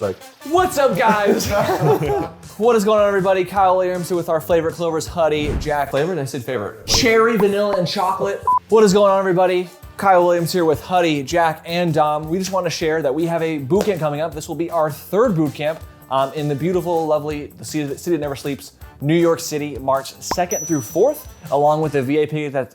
It's like, what's up, guys? What is going on, everybody? Kyle Williams here with our favorite Clovers, Huie Jack. Flavor? I said favorite. Cherry, vanilla, and chocolate. What is going on, everybody? Kyle Williams here with Huie, Jack, and Dom. We just want to share that we have a boot camp coming up. This will be our third boot camp in the beautiful, lovely, the city that never sleeps, New York City, March 2nd through 4th, along with the VIP that's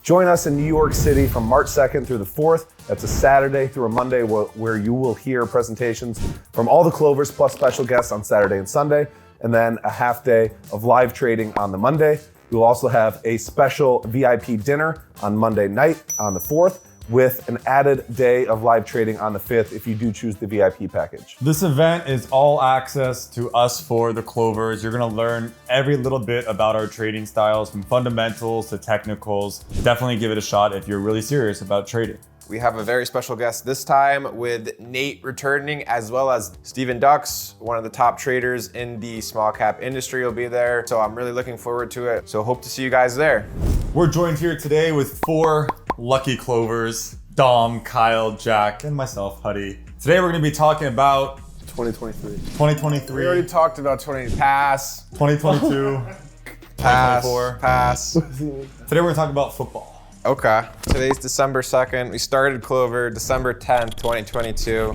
join us in New York City from March 2nd through the 4th. That's a Saturday through a Monday where you will hear presentations from all the Clovers plus special guests on Saturday and Sunday, and then a half day of live trading on the Monday. We'll also have a special VIP dinner on Monday night on the 4th, with an added day of live trading on the 5th if you do choose the VIP package. This event is all access to us for the Clovers. You're gonna learn every little bit about our trading styles, from fundamentals to technicals. Definitely give it a shot if you're really serious about trading. We have a very special guest this time with Nate returning, as well as Steven Dux, one of the top traders in the small cap industry, will be there. So I'm really looking forward to it. So hope to see you guys there. We're joined here today with 4 lucky Clovers: Dom, Kyle, Jack, and myself, Huie. Today we're gonna be talking about 2023. 2023. We already talked about 2022. 2024. Pass. Today we're gonna talk about football. Okay. Today's December 2nd. We started Clover December 10th, 2022.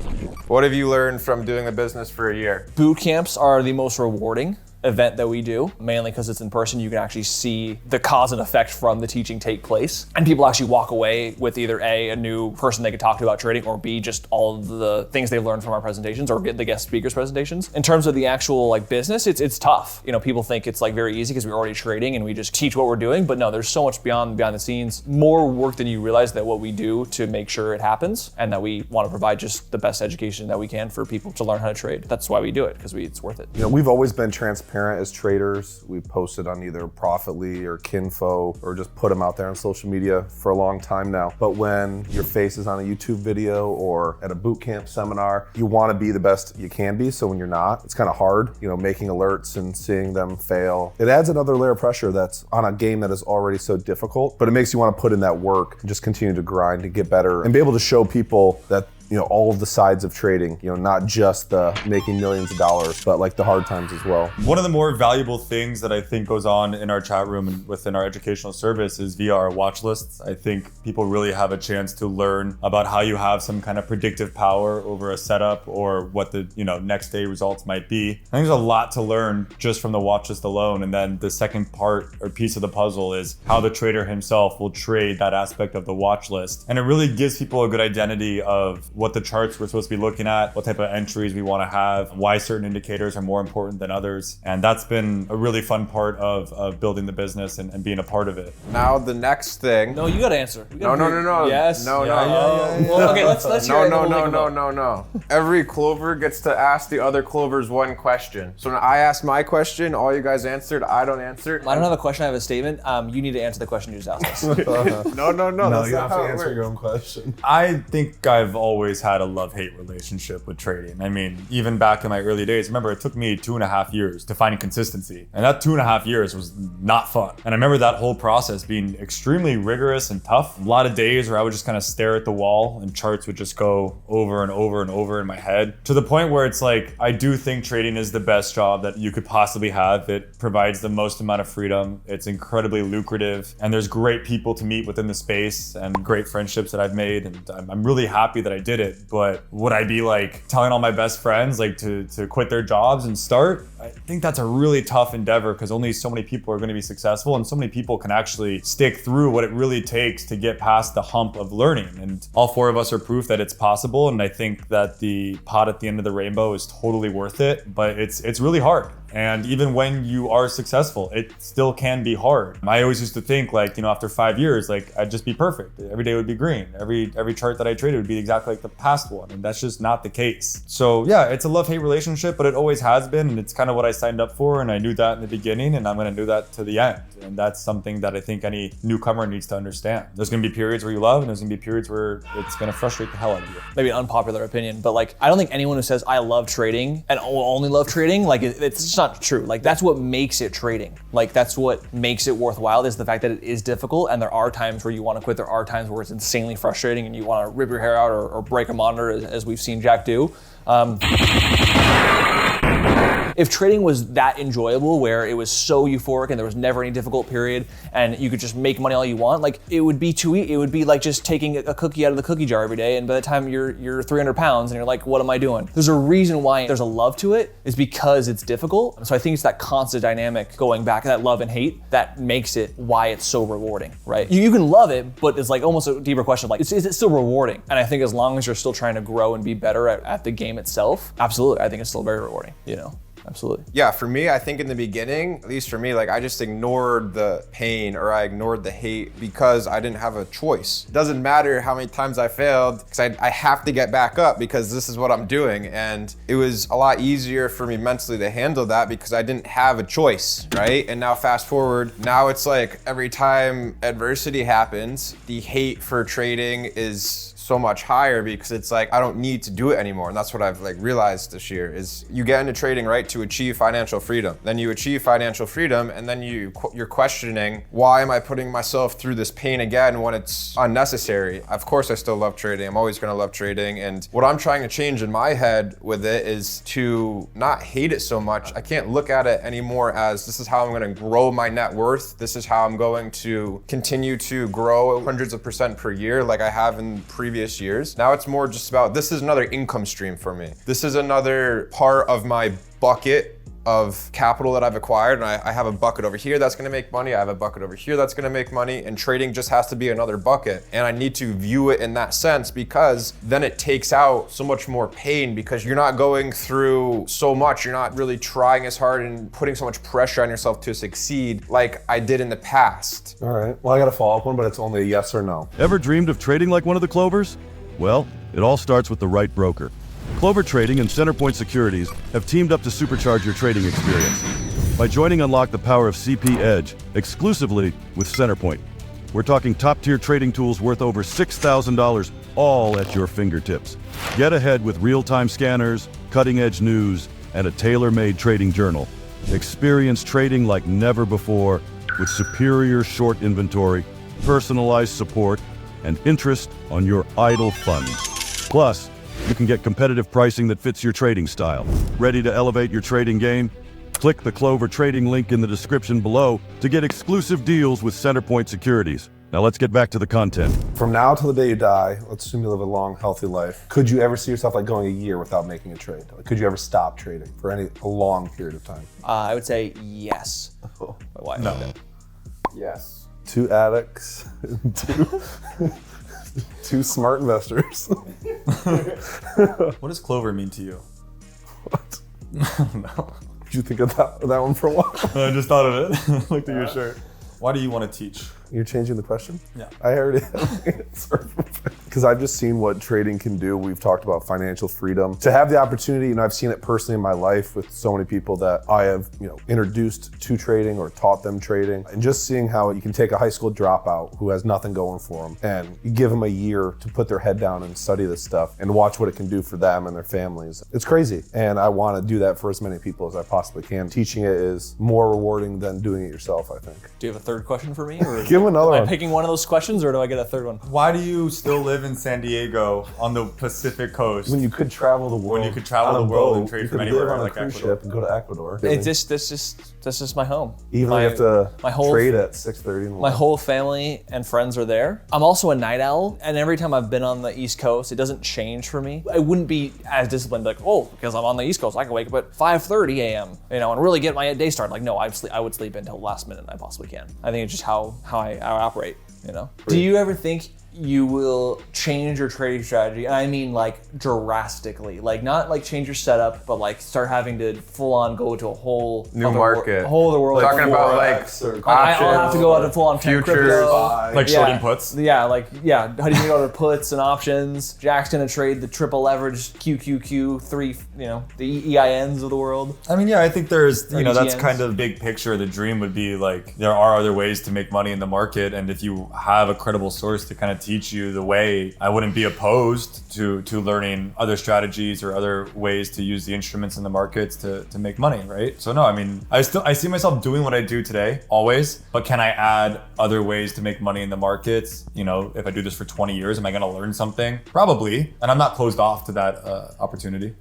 What have you learned from doing the business for a year? boot camps are the most rewarding event that we do, mainly because it's in person. You can actually see the cause and effect from the teaching take place, and people actually walk away with either A, a new person they could talk to about trading, or B, just all of the things they've learned from our presentations or the guest speakers presentations. In terms of the actual business, it's tough. You know, people think it's very easy because we're already trading and we just teach what we're doing, but no, there's so much behind the scenes, more work than you realize that what we do to make sure it happens, and that we want to provide just the best education that we can for people to learn how to trade. That's why we do it, because it's worth it. You know, we've always been transparent as traders. We posted on either Profitly or Kinfo, or just put them out there on social media for a long time now. But when your face is on a YouTube video or at a boot camp seminar, you want to be the best you can be. So when you're not, it's kind of hard, making alerts and seeing them fail. It adds another layer of pressure that's on a game that is already so difficult, but it makes you want to put in that work and just continue to grind and get better and be able to show people that all of the sides of trading, not just the making millions of dollars, but the hard times as well. One of the more valuable things that I think goes on in our chat room and within our educational service is via our watch lists. I think people really have a chance to learn about how you have some kind of predictive power over a setup, or what the next day results might be. I think there's a lot to learn just from the watch list alone. And then the second part or piece of the puzzle is how the trader himself will trade that aspect of the watch list. And it really gives people a good identity of what the charts we're supposed to be looking at, what type of entries we want to have, why certain indicators are more important than others. And that's been a really fun part of building the business and being a part of it. Now the next thing. No, you got to answer. No. Yes. No. Well, okay, let's hear it. No. Every Clover gets to ask the other Clovers one question. So when I asked my question, all you guys answered, I don't answer. I don't have a question, I have a statement. You need to answer the question you just asked us. No. No, you have to answer your own question. I think I've always had a love-hate relationship with trading. I mean, even back in my early days, remember it took me 2.5 years to find consistency. And that 2.5 years was not fun. And I remember that whole process being extremely rigorous and tough. A lot of days where I would just kind of stare at the wall and charts would just go over and over and over in my head, to the point where it's I do think trading is the best job that you could possibly have. It provides the most amount of freedom. It's incredibly lucrative, and there's great people to meet within the space and great friendships that I've made. And I'm really happy that I did it. But would I be telling all my best friends to quit their jobs and start? I think that's a really tough endeavor, because only so many people are going to be successful, and so many people can actually stick through what it really takes to get past the hump of learning. And all 4 of us are proof that it's possible. And I think that the pot at the end of the rainbow is totally worth it, but it's really hard. And even when you are successful, it still can be hard. I always used to think after 5 years, I'd just be perfect. Every day would be green. Every chart that I traded would be exactly like the past one. And that's just not the case. So yeah, it's a love-hate relationship, but it always has been. And it's kind of what I signed up for, and I knew that in the beginning, and I'm going to do that to the end. And that's something that I think any newcomer needs to understand. There's going to be periods where you love, and there's going to be periods where it's going to frustrate the hell out of you. Maybe an unpopular opinion, but like, I don't think anyone who says I love trading and will only love trading, like it's just not true. Like that's what makes it trading. Like that's what makes it worthwhile, is the fact that it is difficult, and there are times where you want to quit. There are times where it's insanely frustrating and you want to rip your hair out or break a monitor, as we've seen Jack do. If trading was that enjoyable, where it was so euphoric and there was never any difficult period and you could just make money all you want, like it would be it would be like just taking a cookie out of the cookie jar every day, and by the time you're 300 pounds and you're like, what am I doing? There's a reason why there's a love to it, is because it's difficult. So I think it's that constant dynamic going back, that love and hate, that makes it why it's so rewarding, right? You can love it, but it's like almost a deeper question, like, is it still rewarding? And I think as long as you're still trying to grow and be better at the game itself, absolutely, I think it's still very rewarding, you know? Absolutely. Yeah, for me, I think in the beginning, at least for me, like I just ignored the pain or I ignored the hate because I didn't have a choice. It doesn't matter how many times I failed, because I have to get back up because this is what I'm doing. And it was a lot easier for me mentally to handle that because I didn't have a choice, right? And now fast forward, now it's like every time adversity happens, the hate for trading is so much higher, because it's like I don't need to do it anymore. And that's what I've like realized this year, is you get into trading, right, to achieve financial freedom. Then you achieve financial freedom, and then you're questioning, why am I putting myself through this pain again when it's unnecessary? Of course I still love trading. I'm always going to love trading. And what I'm trying to change in my head with it is to not hate it so much. I can't look at it anymore as this is how I'm going to grow my net worth. This is how I'm going to continue to grow hundreds of % per year like I have in previous years. Now it's more just about, this is another income stream for me. This is another part of my bucket of capital that I've acquired, and I have a bucket over here that's gonna make money, I have a bucket over here that's gonna make money, and trading just has to be another bucket. And I need to view it in that sense, because then it takes out so much more pain, because you're not going through so much, you're not really trying as hard and putting so much pressure on yourself to succeed like I did in the past. All right, well, I got a follow-up one, but it's only a yes or no. Ever dreamed of trading like one of the Clovers? Well, it all starts with the right broker. Clover Trading and Centerpoint Securities have teamed up to supercharge your trading experience. By joining Unlock the Power of CP Edge exclusively with Centerpoint. We're talking top-tier trading tools worth over $6,000, all at your fingertips. Get ahead with real-time scanners, cutting-edge news, and a tailor-made trading journal. Experience trading like never before with superior short inventory, personalized support, and interest on your idle funds. Plus, you can get competitive pricing that fits your trading style. Ready to elevate your trading game? Click the Clover Trading link in the description below to get exclusive deals with Centerpoint Securities. Now let's get back to the content. From now till the day you die, let's assume you live a long, healthy life. Could you ever see yourself like going a year without making a trade? Like, could you ever stop trading for a long period of time? I would say yes. Why? No. Yes. 2 addicts, two smart investors. What does Clover mean to you? What? No. Did you think of that one for a while? I just thought of it. Looked at your shirt. Why do you want to teach? You're changing the question? Yeah. I already have the answer. Because I've just seen what trading can do. We've talked about financial freedom. To have the opportunity, I've seen it personally in my life with so many people that I have, introduced to trading or taught them trading. And just seeing how you can take a high school dropout who has nothing going for them, and you give them a year to put their head down and study this stuff and watch what it can do for them and their families. It's crazy. And I want to do that for as many people as I possibly can. Teaching it is more rewarding than doing it yourself, I think. Do you have a third question for me? Or Give him another am one. I picking one of those questions, or do I get a third one? Why do you still live in San Diego on the Pacific coast? When you could travel the world. When you could travel on a the world boat, and trade you from could anywhere, live on a like cruise Ecuador. ship and go to Ecuador. This is my home. Even though you have to my whole- trade at 6:30 in the My morning. whole family and friends are there. I'm also a night owl, and every time I've been on the East Coast, it doesn't change for me. I wouldn't be as disciplined, like, because I'm on the East Coast, I can wake up at 5:30 a.m., and really get my day started. Like, no, I would sleep until the last minute I possibly can. I think it's just how I operate, Do you ever think you will change your trading strategy. And I mean like drastically. Like not like change your setup, but like start having to full on go to a whole New other market. whole other world. Talking about like I'll have to go out and full on futures, crypto. Like shorting puts. Yeah, how do you go to puts and options? Jack's gonna trade the triple leveraged QQQ3, the EINs of the world. I mean, yeah, I think there's, that's ETNs. kind of big picture. The dream would be like, there are other ways to make money in the market. And if you have a credible source to kind of teach you the way, I wouldn't be opposed to learning other strategies or other ways to use the instruments in the markets to make money, right? So no, I mean, I see myself doing what I do today, always, but can I add other ways to make money in the markets? If I do this for 20 years, am I gonna learn something? Probably, and I'm not closed off to that opportunity.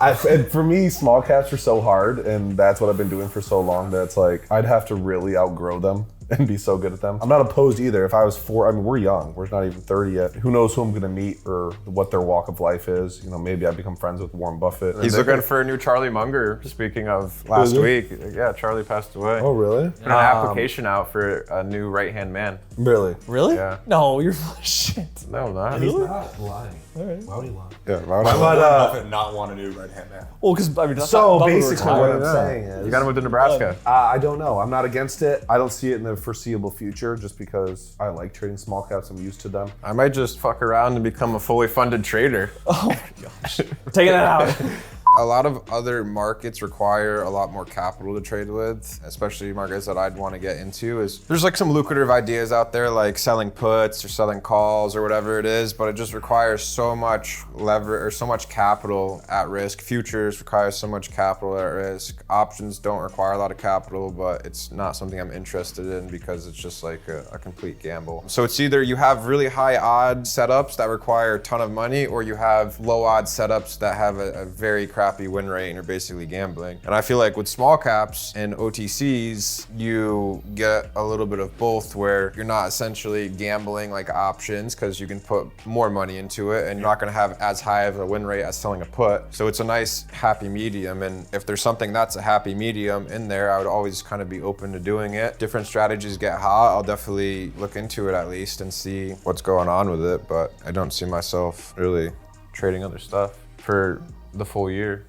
And for me, small caps are so hard, and that's what I've been doing for so long that it's like I'd have to really outgrow them and be so good at them. I'm not opposed either. If I was we're young. We're not even 30 yet. Who knows who I'm gonna meet or what their walk of life is. Maybe I become friends with Warren Buffett. He's looking for a new Charlie Munger, speaking of last week. Yeah, Charlie passed away. Oh, really? Put an application out for a new right-hand man. Really? Really? Yeah. No, you're full of shit. No, not. He's not lying. All right. Why would he lie? Yeah, Why would Warren Buffett not want a new right-hand man? Well, because that's So not basically what I'm retired. saying is, You got to move to Nebraska. I don't know. I'm not against it. I don't see it in the foreseeable future just because I like trading small caps. I'm used to them. I might just fuck around and become a fully funded trader. Oh my gosh. We're taking that out. A lot of other markets require a lot more capital to trade with, especially markets that I'd want to get into. There's like some lucrative ideas out there like selling puts or selling calls or whatever it is, but it just requires so much lever or so much capital at risk. Futures require so much capital at risk. Options don't require a lot of capital, but it's not something I'm interested in because it's just like a complete gamble. So it's either you have really high odd setups that require a ton of money, or you have low odd setups that have a very crappy win rate and you're basically gambling. And I feel like with small caps and OTCs, you get a little bit of both, where you're not essentially gambling like options because you can put more money into it and you're not going to have as high of a win rate as selling a put. So it's a nice happy medium. And if there's something that's a happy medium in there, I would always kind of be open to doing it. Different strategies get hot. I'll definitely look into it at least and see what's going on with it. But I don't see myself really trading other stuff for the full year.